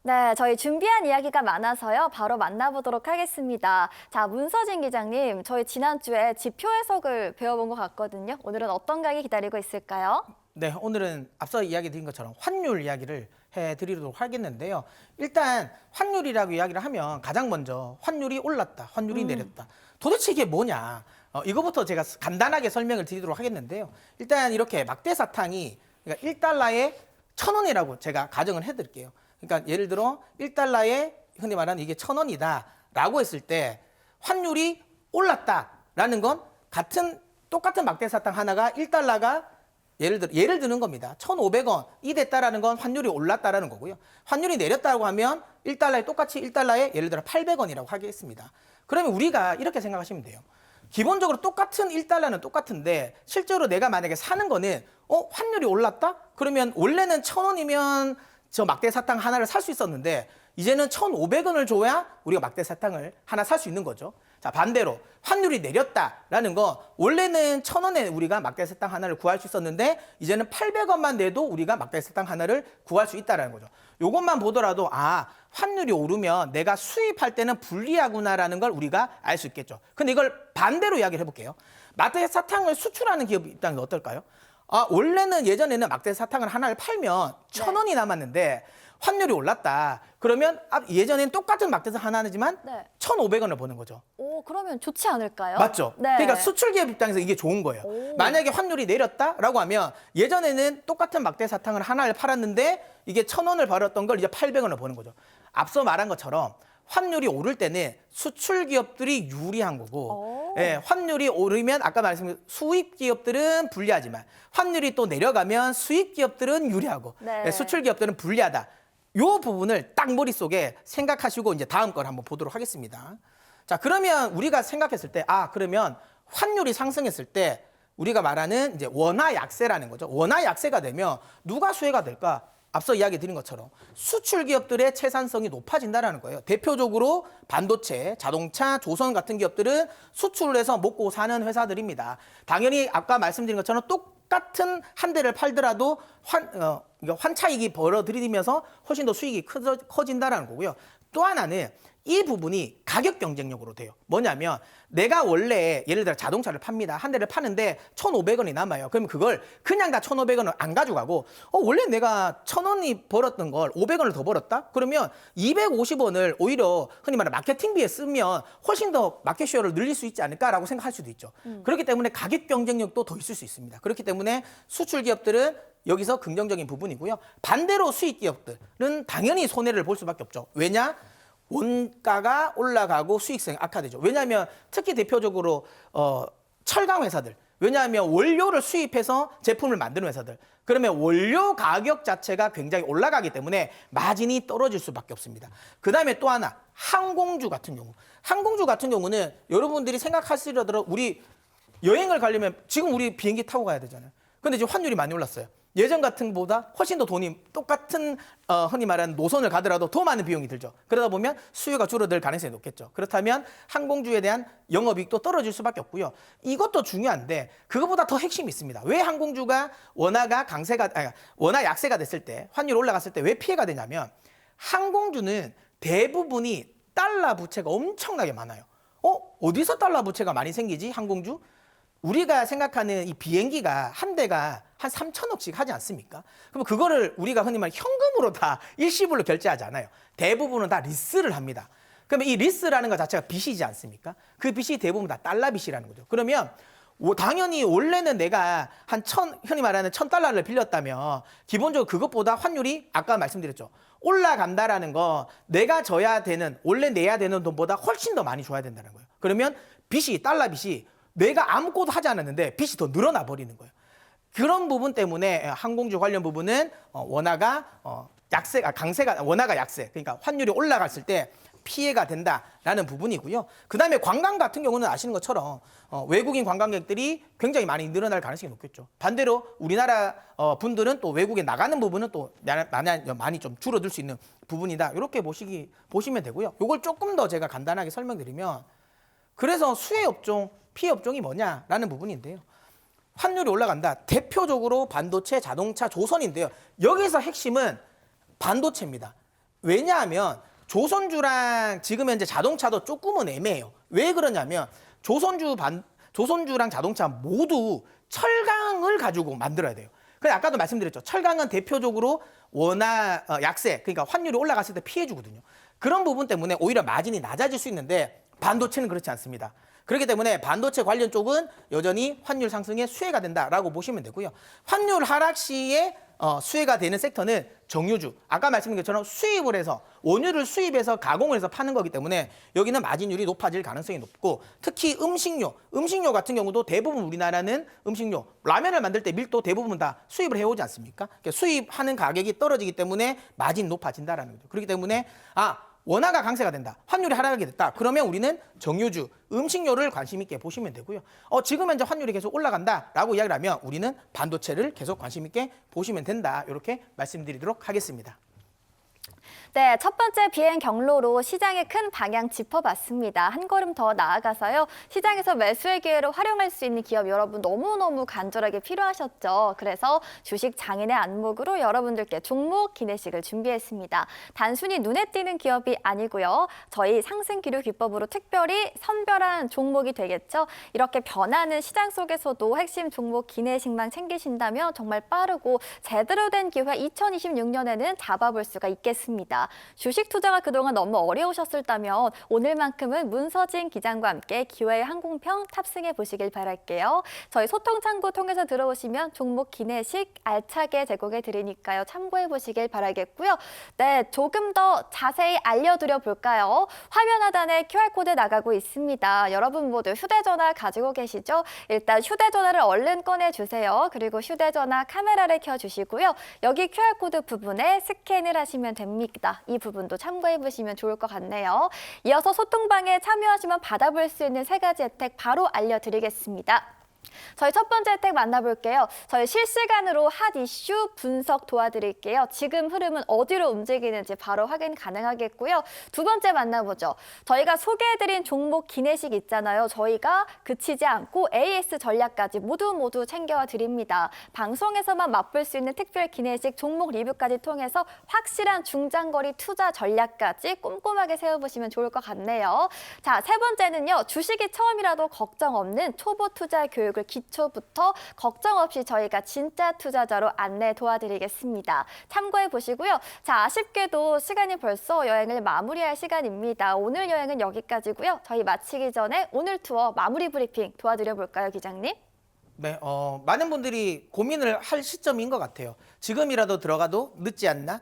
네, 저희 준비한 이야기가 많아서요. 바로 만나보도록 하겠습니다. 자, 문서진 기자님, 저희 지난주에 지표 해석을 배워본 것 같거든요. 오늘은 어떤 강의 기다리고 있을까요? 네, 오늘은 앞서 이야기 드린 것처럼 환율 이야기를 해드리도록 하겠는데요. 일단 환율이라고 이야기를 하면 가장 먼저 환율이 올랐다, 환율이 내렸다. 도대체 이게 뭐냐? 이거부터 제가 간단하게 설명을 드리도록 하겠는데요. 일단 이렇게 막대 사탕이 그러니까 1달러에 1,000원이라고 제가 가정을 해드릴게요. 그러니까 예를 들어 1달러에 흔히 말하는 이게 1,000원이다라고 했을 때 환율이 올랐다라는 건 똑같은 막대 사탕 하나가 1달러가 예를 드는 겁니다. 1,500원이 됐다라는 건 환율이 올랐다라는 거고요. 환율이 내렸다고 하면 1달러에 똑같이 1달러에 예를 들어 800원이라고 하겠습니다. 그러면 우리가 이렇게 생각하시면 돼요. 기본적으로 똑같은 1달러는 똑같은데 실제로 내가 만약에 사는 거는 환율이 올랐다? 그러면 원래는 1,000원이면 저 막대 사탕 하나를 살 수 있었는데 이제는 1,500원을 줘야 우리가 막대 사탕을 하나 살 수 있는 거죠. 자, 반대로 환율이 내렸다라는 거 원래는 1,000원에 우리가 막대 사탕 하나를 구할 수 있었는데 이제는 800원만 내도 우리가 막대 사탕 하나를 구할 수 있다라는 거죠. 요것만 보더라도 환율이 오르면 내가 수입할 때는 불리하구나라는 걸 우리가 알 수 있겠죠. 근데 이걸 반대로 이야기를 해볼게요. 막대 사탕을 수출하는 기업 입장에서 어떨까요? 원래는 예전에는 막대 사탕을 하나를 팔면 1,000원이 남았는데 환율이 올랐다. 그러면 예전엔 똑같은 막대사탕 하나지만 1,500원을 버는 거죠. 오, 그러면 좋지 않을까요? 맞죠? 네. 그러니까 수출기업 입장에서 이게 좋은 거예요. 만약에 환율이 내렸다라고 하면 예전에는 똑같은 막대사탕을 하나를 팔았는데 이게 1,000원을 벌었던 걸 이제 800원을 버는 거죠. 앞서 말한 것처럼 환율이 오를 때는 수출 기업들이 유리한 거고, 환율이 오르면 아까 말씀드린 수입 기업들은 불리하지만 환율이 또 내려가면 수입 기업들은 유리하고 수출 기업들은 불리하다. 요 부분을 딱 머릿속에 생각하시고 이제 다음 걸 한번 보도록 하겠습니다. 자, 그러면 우리가 생각했을 때 그러면 환율이 상승했을 때 우리가 말하는 이제 원화 약세라는 거죠. 원화 약세가 되면 누가 수혜가 될까? 앞서 이야기 드린 것처럼 수출 기업들의 채산성이 높아진다는 거예요. 대표적으로 반도체, 자동차, 조선 같은 기업들은 수출을 해서 먹고 사는 회사들입니다. 당연히 아까 말씀드린 것처럼 똑같은 한 대를 팔더라도 환차익이 벌어들이면서 훨씬 더 수익이 커진다는 거고요. 또 하나는 이 부분이 가격 경쟁력으로 돼요. 뭐냐면 내가 원래 예를 들어 자동차를 팝니다. 한 대를 파는데 1,500원이 남아요. 그럼 그걸 그냥 다 1,500원을 안 가져가고 원래 내가 1,000원이 벌었던 걸 500원을 더 벌었다? 그러면 250원을 오히려 흔히 말하는 마케팅비에 쓰면 훨씬 더 마켓쉐어를 늘릴 수 있지 않을까라고 생각할 수도 있죠. 그렇기 때문에 가격 경쟁력도 더 있을 수 있습니다. 그렇기 때문에 수출 기업들은 여기서 긍정적인 부분이고요. 반대로 수입 기업들은 당연히 손해를 볼 수밖에 없죠. 왜냐? 원가가 올라가고 수익성이 악화되죠. 왜냐하면 특히 대표적으로 철강 회사들, 왜냐하면 원료를 수입해서 제품을 만드는 회사들, 그러면 원료 가격 자체가 굉장히 올라가기 때문에 마진이 떨어질 수밖에 없습니다. 그 다음에 또 하나 항공주 같은 경우는 여러분들이 생각하시려더라도 우리 여행을 가려면 지금 우리 비행기 타고 가야 되잖아요. 근데 지금 환율이 많이 올랐어요. 예전 같은 것보다 훨씬 더 돈이 똑같은 흔히 말하는 노선을 가더라도 더 많은 비용이 들죠. 그러다 보면 수요가 줄어들 가능성이 높겠죠. 그렇다면 항공주에 대한 영업이익도 떨어질 수밖에 없고요. 이것도 중요한데 그것보다 더 핵심이 있습니다. 왜 항공주가 원화 약세가 됐을 때 환율이 올라갔을 때 왜 피해가 되냐면 항공주는 대부분이 달러 부채가 엄청나게 많아요. 어디서 달러 부채가 많이 생기지? 항공주? 우리가 생각하는 이 비행기가 한 대가 한 3천억씩 하지 않습니까? 그럼 그거를 우리가 흔히 말하는 현금으로 다 일시불로 결제하지 않아요. 대부분은 다 리스를 합니다. 그러면 이 리스라는 것 자체가 빚이지 않습니까? 그 빚이 대부분 다 달러 빚이라는 거죠. 그러면 당연히 원래는 내가 흔히 말하는 1,000달러를 빌렸다면 기본적으로 그것보다 환율이 아까 말씀드렸죠. 올라간다라는 거 내가 원래 내야 되는 돈보다 훨씬 더 많이 줘야 된다는 거예요. 그러면 달러 빚이 내가 아무것도 하지 않았는데 빚이 더 늘어나 버리는 거예요. 그런 부분 때문에 항공주 관련 부분은 원화가 약세, 그러니까 환율이 올라갔을 때 피해가 된다라는 부분이고요. 그 다음에 관광 같은 경우는 아시는 것처럼 외국인 관광객들이 굉장히 많이 늘어날 가능성이 높겠죠. 반대로 우리나라 분들은 또 외국에 나가는 부분은 또 많이 좀 줄어들 수 있는 부분이다. 이렇게 보시면 되고요. 이걸 조금 더 제가 간단하게 설명드리면 그래서 수혜 업종, 피해 업종이 뭐냐라는 부분인데요. 환율이 올라간다. 대표적으로 반도체, 자동차, 조선인데요. 여기서 핵심은 반도체입니다. 왜냐하면 조선주랑 지금 현재 자동차도 조금은 애매해요. 왜 그러냐면 조선주랑 자동차 모두 철강을 가지고 만들어야 돼요. 근데 아까도 말씀드렸죠. 철강은 대표적으로 원화 약세, 그러니까 환율이 올라갔을 때 피해주거든요. 그런 부분 때문에 오히려 마진이 낮아질 수 있는데 반도체는 그렇지 않습니다. 그렇기 때문에 반도체 관련 쪽은 여전히 환율 상승에 수혜가 된다라고 보시면 되고요. 환율 하락 시에 수혜가 되는 섹터는 정유주. 아까 말씀드린 것처럼 수입을 해서 원유를 수입해서 가공을 해서 파는 거기 때문에 여기는 마진율이 높아질 가능성이 높고 특히 음식료 같은 경우도 대부분 우리나라는 음식료, 라면을 만들 때 밀도 대부분 다 수입을 해오지 않습니까? 그러니까 수입하는 가격이 떨어지기 때문에 마진이 높아진다라는 거죠. 그렇기 때문에 원화가 강세가 된다. 환율이 하락하게 됐다. 그러면 우리는 정유주, 음식료를 관심 있게 보시면 되고요. 지금 현재 환율이 계속 올라간다라고 이야기를 하면 우리는 반도체를 계속 관심 있게 보시면 된다. 이렇게 말씀드리도록 하겠습니다. 네, 첫 번째 비행 경로로 시장의 큰 방향 짚어봤습니다. 한 걸음 더 나아가서요. 시장에서 매수의 기회를 활용할 수 있는 기업 여러분 너무너무 간절하게 필요하셨죠. 그래서 주식 장인의 안목으로 여러분들께 종목 기내식을 준비했습니다. 단순히 눈에 띄는 기업이 아니고요. 저희 상승 기류 기법으로 특별히 선별한 종목이 되겠죠. 이렇게 변하는 시장 속에서도 핵심 종목 기내식만 챙기신다면 정말 빠르고 제대로 된 기회 2026년에는 잡아볼 수가 있겠습니다. 주식 투자가 그동안 너무 어려우셨다면 오늘만큼은 문서진 기장과 함께 기회의 항공편 탑승해 보시길 바랄게요. 저희 소통 창구 통해서 들어오시면 종목 기내식 알차게 제공해 드리니까요. 참고해 보시길 바라겠고요. 네, 조금 더 자세히 알려드려 볼까요? 화면 하단에 QR코드 나가고 있습니다. 여러분 모두 휴대전화 가지고 계시죠? 일단 휴대전화를 얼른 꺼내주세요. 그리고 휴대전화 카메라를 켜주시고요. 여기 QR코드 부분에 스캔을 하시면 됩니다. 이 부분도 참고해 보시면 좋을 것 같네요. 이어서 소통방에 참여하시면 받아볼 수 있는 3가지 혜택 바로 알려드리겠습니다. 저희 첫 번째 혜택 만나볼게요. 저희 실시간으로 핫 이슈 분석 도와드릴게요. 지금 흐름은 어디로 움직이는지 바로 확인 가능하겠고요. 두 번째 만나보죠. 저희가 소개해드린 종목 기내식 있잖아요. 저희가 그치지 않고 AS 전략까지 모두 챙겨와 드립니다. 방송에서만 맛볼 수 있는 특별 기내식 종목 리뷰까지 통해서 확실한 중장거리 투자 전략까지 꼼꼼하게 세워보시면 좋을 것 같네요. 자, 세 번째는요. 주식이 처음이라도 걱정 없는 초보 투자 교육을 기초부터 걱정 없이 저희가 진짜 투자자로 안내 도와드리겠습니다. 참고해 보시고요. 자, 아쉽게도 시간이 벌써 여행을 마무리할 시간입니다. 오늘 여행은 여기까지고요. 저희 마치기 전에 오늘 투어 마무리 브리핑 도와드려 볼까요, 기장님? 네, 많은 분들이 고민을 할 시점인 것 같아요. 지금이라도 들어가도 늦지 않나?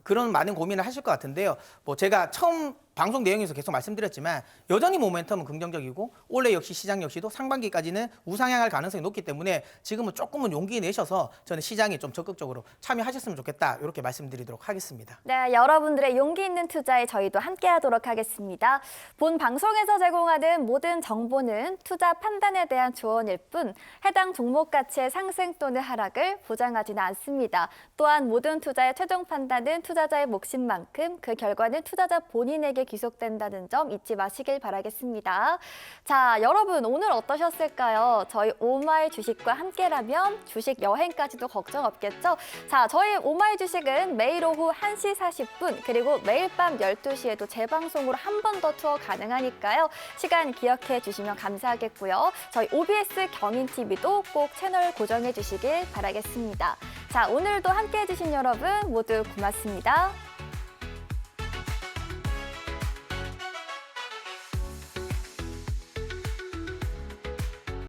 그런 많은 고민을 하실 것 같은데요. 제가 처음 방송 내용에서 계속 말씀드렸지만 여전히 모멘텀은 긍정적이고 올해 역시 시장 역시도 상반기까지는 우상향할 가능성이 높기 때문에 지금은 조금은 용기 내셔서 저는 시장에 좀 적극적으로 참여하셨으면 좋겠다 이렇게 말씀드리도록 하겠습니다. 네, 여러분들의 용기 있는 투자에 저희도 함께하도록 하겠습니다. 본 방송에서 제공하는 모든 정보는 투자 판단에 대한 조언일 뿐 해당 종목 가치의 상승 또는 하락을 보장하지는 않습니다. 또한 모든 투자의 최종 판단은 투자자의 몫인만큼 그 결과는 투자자 본인에게 귀속된다는 점 잊지 마시길 바라겠습니다. 자, 여러분 오늘 어떠셨을까요? 저희 오마이 주식과 함께라면 주식 여행까지도 걱정 없겠죠? 자, 저희 오마이 주식은 매일 오후 1시 40분 그리고 매일 밤 12시에도 재방송으로 한 번 더 투어 가능하니까요. 시간 기억해 주시면 감사하겠고요. 저희 OBS 경인TV도 꼭 채널 고정해 주시길 바라겠습니다. 자, 오늘도 함께해 주신 여러분 모두 고맙습니다.